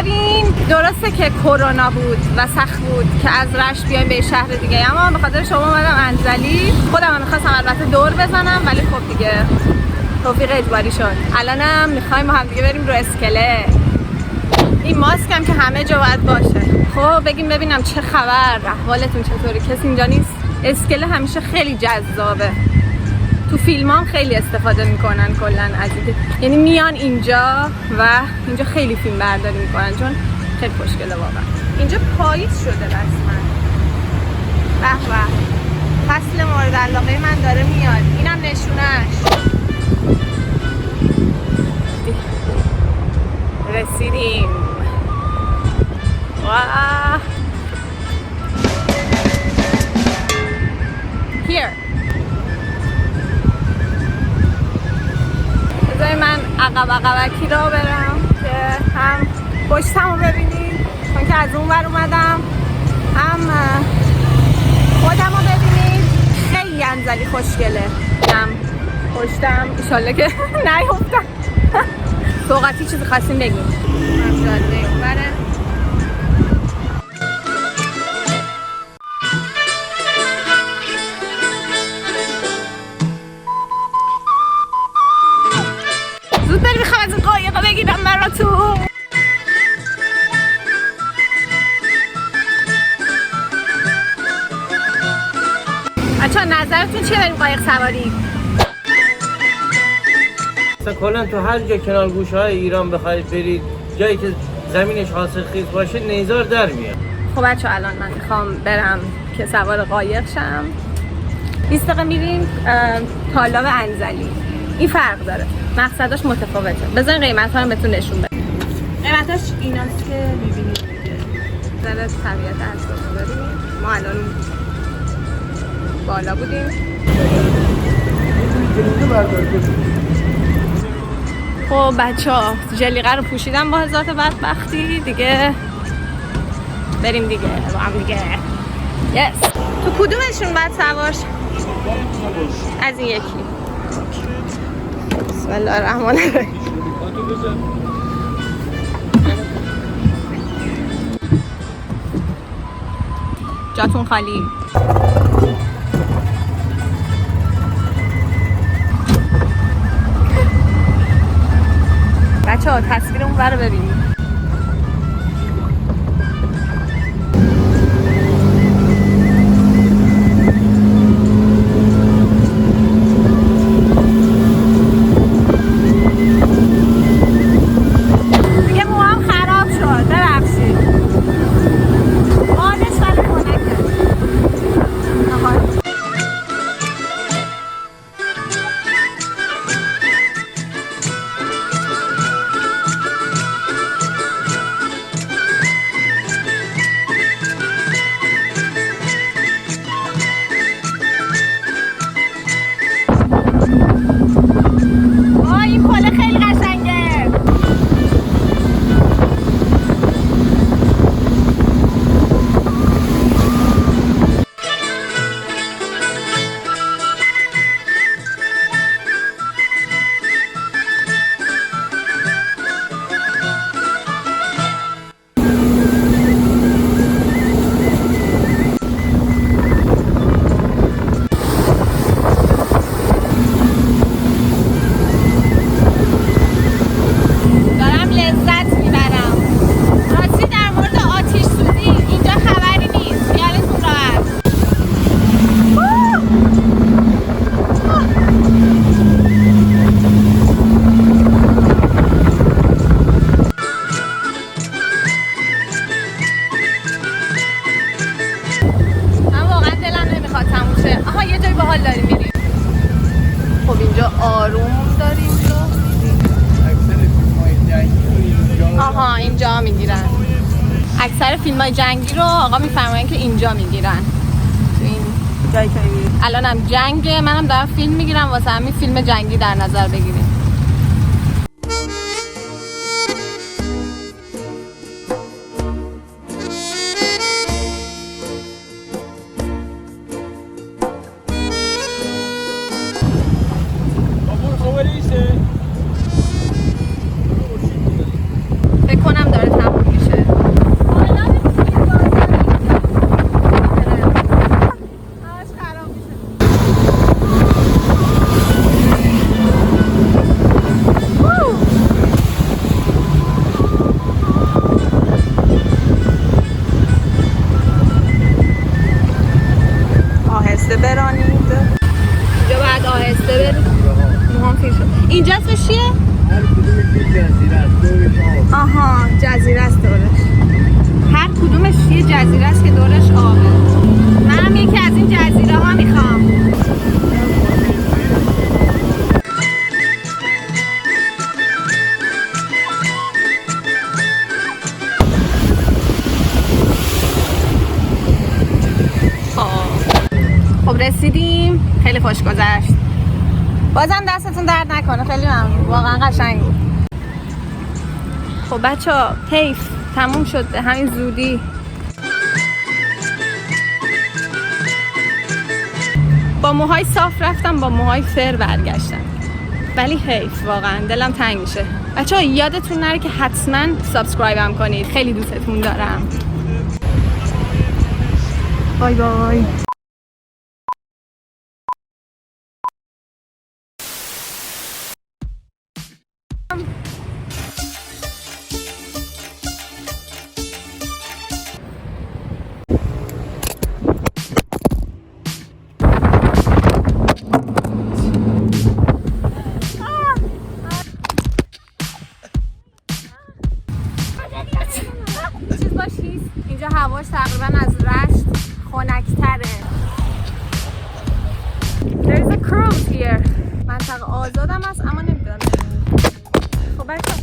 رفتیم. درسته که کرونا بود و سخت بود که از رشت بیایم به شهر دیگه، اما به خاطر شما اومدم انزلی. خودم می‌خواستم البته دور بزنم ولی خب دیگه توفیق اجباری شد. الانم می‌خوایم با هم دیگه بریم رو اسکله. این ماسک هم که همه جا باید باشه. خب بگیم ببینم چه خبر، احوالتون چطوری؟ کسی اینجا نیست؟ اسکله همیشه خیلی جذابه. تو فیلم هم خیلی استفاده میکنن کلا از این، یعنی میان اینجا و اینجا خیلی فیلم برداری میکنن چون خیلی خوشگله واقعا. اینجا پاییز شده رسما. به به، فصل مورد علاقه من داره میاد. اینم نشونش. رسیدیم. واه. Here. بذاری من عقبکی را برم که هم پشتم رو ببینید چون که از اون ور اومدم، هم خودم رو ببینید. خیلی انزلی خوشگله. هم پشتم ایشالله که نیفتم. سوقاتی چیزی خواستیم بگیم. مجاله بره. زود بریم میخوام از این قایقا بگیرم براتون. بچه‌ها نظرتون چیه بریم قایق سواری؟ کلا تو هر جا کنار گوشه‌های ایران بخواید برید، جایی که زمینش حاصلخیز باشه، نیزار در میاد. خب بچه‌ها الان من میخوام برم که سوار قایق شم. 20 دقیقه میریم تالاب انزلی. این فرق داره، مقصداش متفاوته. بذارین قیمت‌ها رو بهتون نشون بدم. قیمتاش ایناست که می‌بینید دیگه. ذره طبیعت اطراف داریم. ما الان بالا بودیم. خب بچه‌ها جلیقه رو پوشیدم با ذات بدبختی دیگه. بریم دیگه با هم دیگه. یس. تو کدومشون بعد سوار؟ از این یکی. بسم الله الرحمن الرحیم. جاتون خالی. بچه‌ها تصویر اون ور رو ببینید. آروم داریم رو. آها اینجا میگیرن. اکثر فیلم های جنگی رو آقا میفرماین که اینجا میگیرن، تو این جایی که میبینید. الانم جنگه، منم دارم فیلم میگیرم واسه همین فیلم جنگی در نظر بگیریم. فکر کنم داره تموم میشه. آهسته برانید. اینجا باید آهسته برید. موهام خیلی شد. اینجا اسمش چیه؟ هر کدومش یه جزیره است، دورش آب. آها جزیره است دورش. هر کدومش یه جزیره است که دورش آبه. منم یکی از این جزیره ها میخوام. خب رسیدیم، خیلی خوش گذشت. بازم دستتون درد نکنه، خیلی ممنون، واقعا قشنگ بود. خب بچه‌ها حیف تموم شد به همین زودی. با موهای صاف رفتم، با موهای فر برگشتم، ولی حیف واقعا دلم تنگ میشه. بچه‌ها یادتون نره که حتما سابسکرایبم کنید، خیلی دوستتون دارم. بای بای. چیز باشید اینجا هواش تقریبا از رشت خنک‌تره. There is a cruise here. منطقه آزادم هست اما نمیدونم. خب بچه